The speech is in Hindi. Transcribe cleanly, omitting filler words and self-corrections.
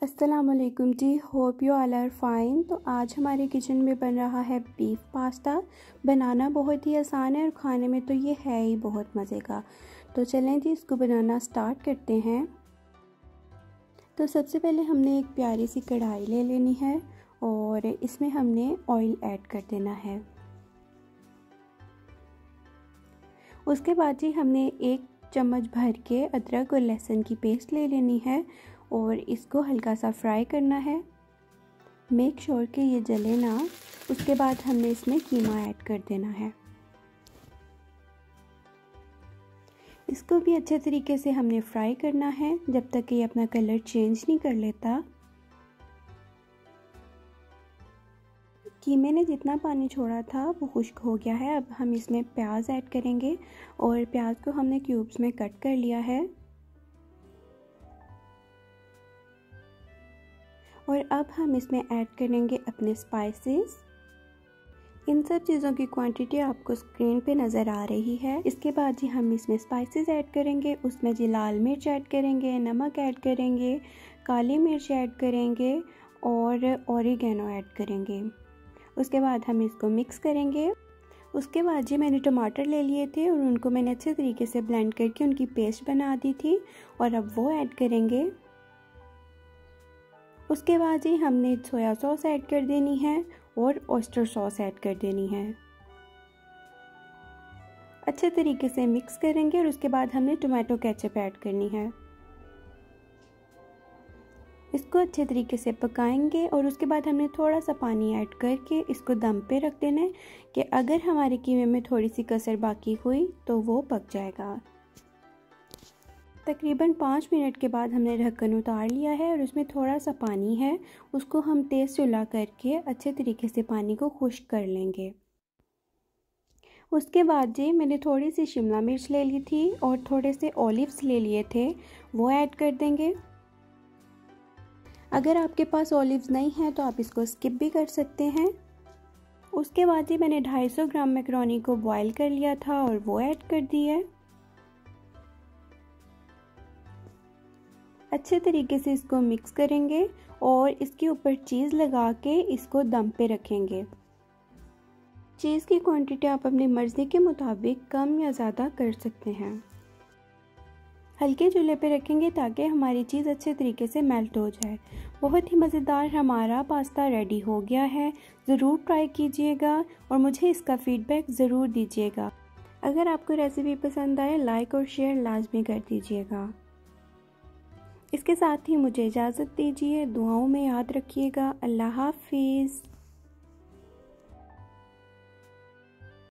अस्सलामुअलैकुम जी, hope you all are fine. तो आज हमारे किचन में बन रहा है बीफ पास्ता। बनाना बहुत ही आसान है और खाने में तो ये है ही बहुत मज़े का। तो चलें जी, इसको बनाना स्टार्ट करते हैं। तो सबसे पहले हमने एक प्यारी सी कढ़ाई ले लेनी है और इसमें हमने ऑयल ऐड कर देना है। उसके बाद जी हमने एक चम्मच भर के अदरक और लहसुन की पेस्ट ले लेनी है और इसको हल्का सा फ्राई करना है। मेक श्योर कि ये जले ना। उसके बाद हमने इसमें कीमा ऐड कर देना है। इसको भी अच्छे तरीके से हमने फ्राई करना है जब तक कि ये अपना कलर चेंज नहीं कर लेता। कीमे ने जितना पानी छोड़ा था वो खुश्क हो गया है। अब हम इसमें प्याज ऐड करेंगे और प्याज को हमने क्यूब्स में कट कर लिया है। और अब हम इसमें ऐड करेंगे अपने स्पाइसेस। इन सब चीज़ों की क्वांटिटी आपको स्क्रीन पे नज़र आ रही है। इसके बाद जी हम इसमें स्पाइसेस ऐड करेंगे। उसमें जी लाल मिर्च ऐड करेंगे, नमक ऐड करेंगे, काली मिर्च ऐड करेंगे और ऑरिगेनो ऐड करेंगे। उसके बाद हम इसको मिक्स करेंगे। उसके बाद जी मैंने टमाटर ले लिए थे और उनको मैंने अच्छे तरीके से ब्लेंड करके उनकी पेस्ट बना दी थी और अब वो ऐड करेंगे। उसके बाद जी हमने सोया सॉस ऐड कर देनी है और ऑयस्टर सॉस ऐड कर देनी है। अच्छे तरीके से मिक्स करेंगे और उसके बाद हमने टोमेटो केचप ऐड करनी है। इसको अच्छे तरीके से पकाएंगे और उसके बाद हमने थोड़ा सा पानी ऐड करके इसको दम पे रख देना है कि अगर हमारे कीमे में थोड़ी सी कसर बाकी हुई तो वो पक जाएगा। तकरीबन 5 मिनट के बाद हमने ढक्कन उतार लिया है और उसमें थोड़ा सा पानी है। उसको हम तेज़ चूल्हा करके अच्छे तरीके से पानी को खुश्क कर लेंगे। उसके बाद जी मैंने थोड़ी सी शिमला मिर्च ले ली थी और थोड़े से ऑलिव्स ले लिए थे, वो ऐड कर देंगे। अगर आपके पास ऑलिव्स नहीं है तो आप इसको स्किप भी कर सकते हैं। उसके बाद जी मैंने 250 ग्राम मैकरोनी को बॉईल कर लिया था और वो ऐड कर दी है। अच्छे तरीके से इसको मिक्स करेंगे और इसके ऊपर चीज़ लगा के इसको दम पे रखेंगे। चीज़ की क्वांटिटी आप अपनी मर्ज़ी के मुताबिक कम या ज़्यादा कर सकते हैं। हल्के चूल्हे पे रखेंगे ताकि हमारी चीज़ अच्छे तरीके से मेल्ट हो जाए। बहुत ही मज़ेदार हमारा पास्ता रेडी हो गया है। ज़रूर ट्राई कीजिएगा और मुझे इसका फ़ीडबैक ज़रूर दीजिएगा। अगर आपको रेसिपी पसंद आए लाइक और शेयर लाजमी कर दीजिएगा। इसके साथ ही मुझे इजाज़त दीजिए। दुआओं में याद रखिएगा। अल्लाह हाफिज़।